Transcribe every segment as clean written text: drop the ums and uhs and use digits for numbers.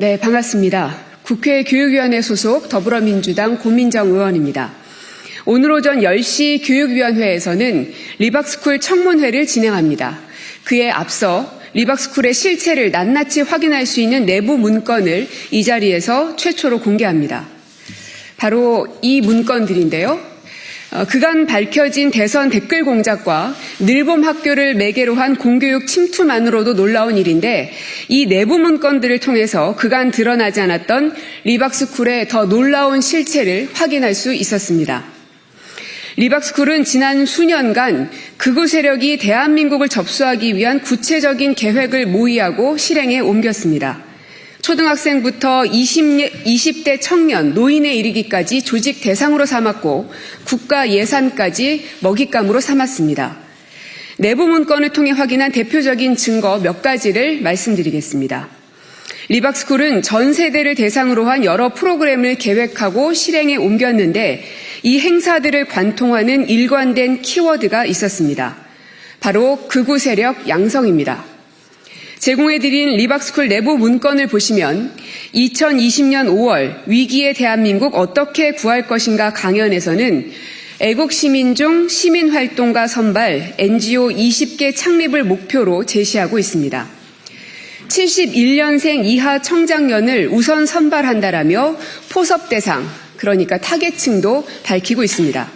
네, 반갑습니다. 국회 교육위원회 소속 더불어민주당 고민정 의원입니다. 오늘 오전 10시 교육위원회에서는 리박스쿨 청문회를 진행합니다. 그에 앞서 리박스쿨의 실체를 낱낱이 확인할 수 있는 내부 문건을 이 자리에서 최초로 공개합니다. 바로 이 문건들인데요. 그간 밝혀진 대선 댓글 공작과 늘봄 학교를 매개로 한 공교육 침투만으로도 놀라운 일인데 이 내부 문건들을 통해서 그간 드러나지 않았던 리박스쿨의 더 놀라운 실체를 확인할 수 있었습니다. 리박스쿨은 지난 수년간 극우 세력이 대한민국을 접수하기 위한 구체적인 계획을 모의하고 실행에 옮겼습니다. 초등학생부터 20대 청년, 노인에 이르기까지 조직 대상으로 삼았고 국가 예산까지 먹잇감으로 삼았습니다. 내부 문건을 통해 확인한 대표적인 증거 몇 가지를 말씀드리겠습니다. 리박스쿨은 전 세대를 대상으로 한 여러 프로그램을 계획하고 실행에 옮겼는데 이 행사들을 관통하는 일관된 키워드가 있었습니다. 바로 극우 세력 양성입니다. 제공해드린 리박스쿨 내부 문건을 보시면 2020년 5월 위기의 대한민국 어떻게 구할 것인가 강연에서는 애국시민중 시민활동가 선발 NGO 20개 창립을 목표로 제시하고 있습니다. 71년생 이하 청장년을 우선 선발한다라며 포섭 대상, 그러니까 타겟층도 밝히고 있습니다.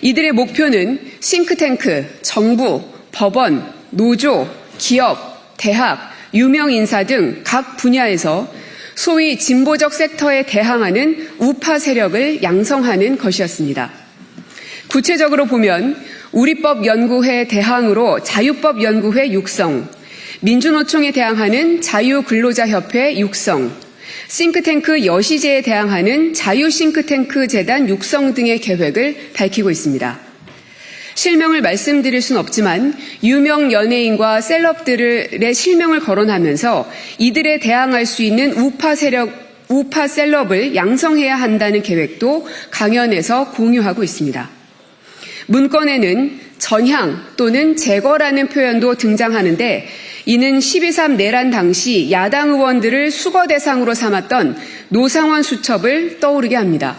이들의 목표는 싱크탱크, 정부, 법원, 노조, 기업, 대학, 유명 인사 등 각 분야에서 소위 진보적 섹터에 대항하는 우파 세력을 양성하는 것이었습니다. 구체적으로 보면 우리법연구회 대항으로 자유법연구회 육성, 민주노총에 대항하는 자유근로자협회 육성, 싱크탱크 여시제에 대항하는 자유싱크탱크 재단 육성 등의 계획을 밝히고 있습니다. 실명을 말씀드릴 수는 없지만 유명 연예인과 셀럽들의 실명을 거론하면서 이들에 대항할 수 있는 우파 셀럽을 양성해야 한다는 계획도 강연에서 공유하고 있습니다. 문건에는 전향 또는 제거라는 표현도 등장하는데 이는 12.3 내란 당시 야당 의원들을 수거 대상으로 삼았던 노상원 수첩을 떠오르게 합니다.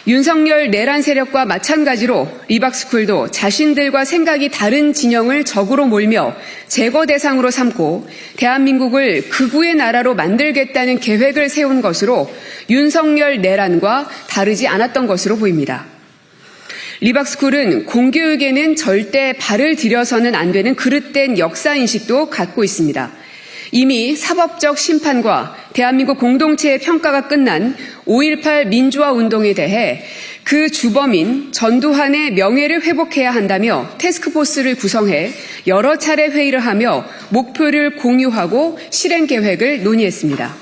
윤석열 내란 세력과 마찬가지로 리박스쿨도 자신들과 생각이 다른 진영을 적으로 몰며 제거 대상으로 삼고 대한민국을 극우의 나라로 만들겠다는 계획을 세운 것으로 윤석열 내란과 다르지 않았던 것으로 보입니다. 리박스쿨은 공교육에는 절대 발을 들여서는 안 되는 그릇된 역사인식도 갖고 있습니다. 이미 사법적 심판과 대한민국 공동체의 평가가 끝난 5.18 민주화 운동에 대해 그 주범인 전두환의 명예를 회복해야 한다며 태스크포스를 구성해 여러 차례 회의를 하며 목표를 공유하고 실행 계획을 논의했습니다.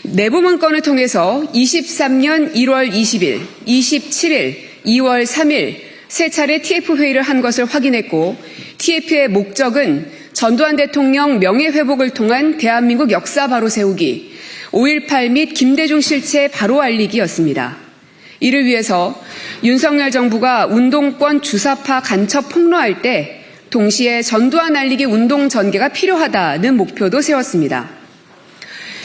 내부 문건을 통해서 23년 1월 20일, 27일, 2월 3일 세 차례 TF 회의를 한 것을 확인했고 TF의 목적은 전두환 대통령 명예회복을 통한 대한민국 역사 바로 세우기, 5.18 및 김대중 실체 바로 알리기였습니다. 이를 위해서 윤석열 정부가 운동권 주사파 간첩 폭로할 때 동시에 전두환 알리기 운동 전개가 필요하다는 목표도 세웠습니다.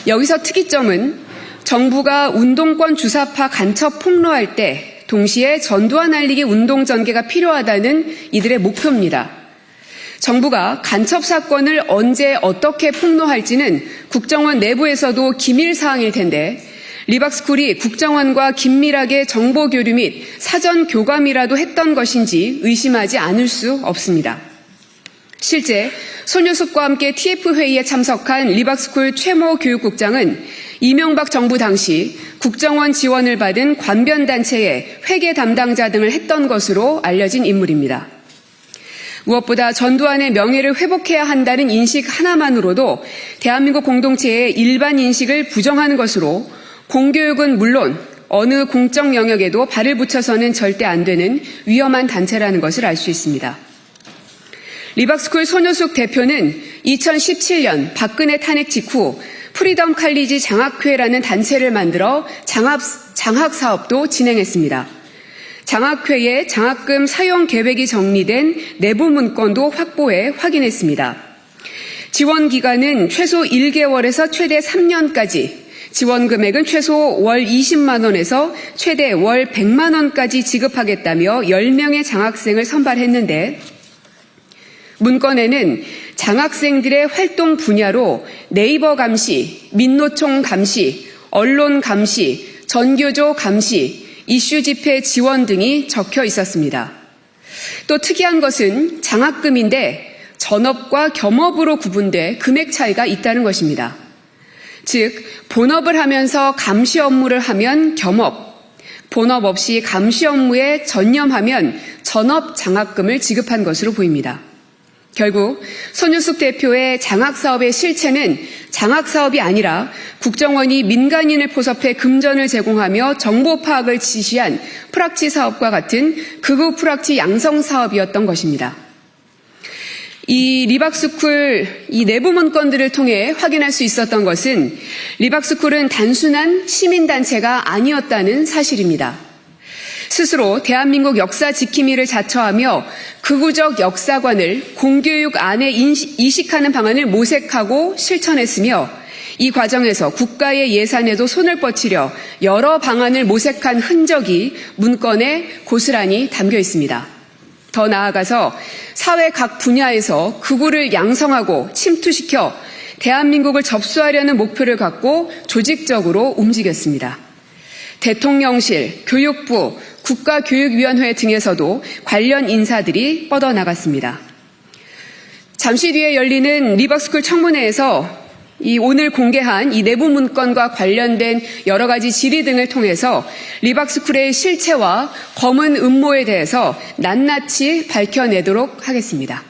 여기서 특이점은 정부가 운동권 주사파 간첩 폭로할 때 동시에 전두환 알리기 운동 전개가 필요하다는 이들의 목표입니다. 정부가 간첩 사건을 언제 어떻게 폭로할지는 국정원 내부에서도 기밀 사항일 텐데 리박스쿨이 국정원과 긴밀하게 정보 교류 및 사전 교감이라도 했던 것인지 의심하지 않을 수 없습니다. 실제 손효숙과 함께 TF회의에 참석한 리박스쿨 최모 교육국장은 이명박 정부 당시 국정원 지원을 받은 관변단체의 회계 담당자 등을 했던 것으로 알려진 인물입니다. 무엇보다 전두환의 명예를 회복해야 한다는 인식 하나만으로도 대한민국 공동체의 일반 인식을 부정하는 것으로 공교육은 물론 어느 공적 영역에도 발을 붙여서는 절대 안 되는 위험한 단체라는 것을 알 수 있습니다. 리박스쿨 손효숙 대표는 2017년 박근혜 탄핵 직후 프리덤 칼리지 장학회라는 단체를 만들어 장학 사업도 진행했습니다. 장학회의 장학금 사용 계획이 정리된 내부 문건도 확보해 확인했습니다. 지원 기간은 최소 1개월에서 최대 3년까지, 지원 금액은 최소 월 20만 원에서 최대 월 100만 원까지 지급하겠다며 10명의 장학생을 선발했는데, 문건에는 장학생들의 활동 분야로 네이버 감시, 민노총 감시, 언론 감시, 전교조 감시, 이슈 집회 지원 등이 적혀 있었습니다. 또 특이한 것은 장학금인데 전업과 겸업으로 구분돼 금액 차이가 있다는 것입니다. 즉, 본업을 하면서 감시 업무를 하면 겸업, 본업 없이 감시 업무에 전념하면 전업 장학금을 지급한 것으로 보입니다. 결국 손윤숙 대표의 장학사업의 실체는 장학사업이 아니라 국정원이 민간인을 포섭해 금전을 제공하며 정보 파악을 지시한 프락치 사업과 같은 극우 프락치 양성 사업이었던 것입니다. 이 리박스쿨 이 내부 문건들을 통해 확인할 수 있었던 것은 리박스쿨은 단순한 시민단체가 아니었다는 사실입니다. 스스로 대한민국 역사 지킴이를 자처하며 극우적 역사관을 공교육 안에 이식하는 방안을 모색하고 실천했으며, 이 과정에서 국가의 예산에도 손을 뻗치려 여러 방안을 모색한 흔적이 문건에 고스란히 담겨 있습니다. 더 나아가서 사회 각 분야에서 극우를 양성하고 침투시켜 대한민국을 접수하려는 목표를 갖고 조직적으로 움직였습니다. 대통령실, 교육부, 국가교육위원회 등에서도 관련 인사들이 뻗어나갔습니다. 잠시 뒤에 열리는 리박스쿨 청문회에서 이 오늘 공개한 이 내부 문건과 관련된 여러 가지 질의 등을 통해서 리박스쿨의 실체와 검은 음모에 대해서 낱낱이 밝혀내도록 하겠습니다.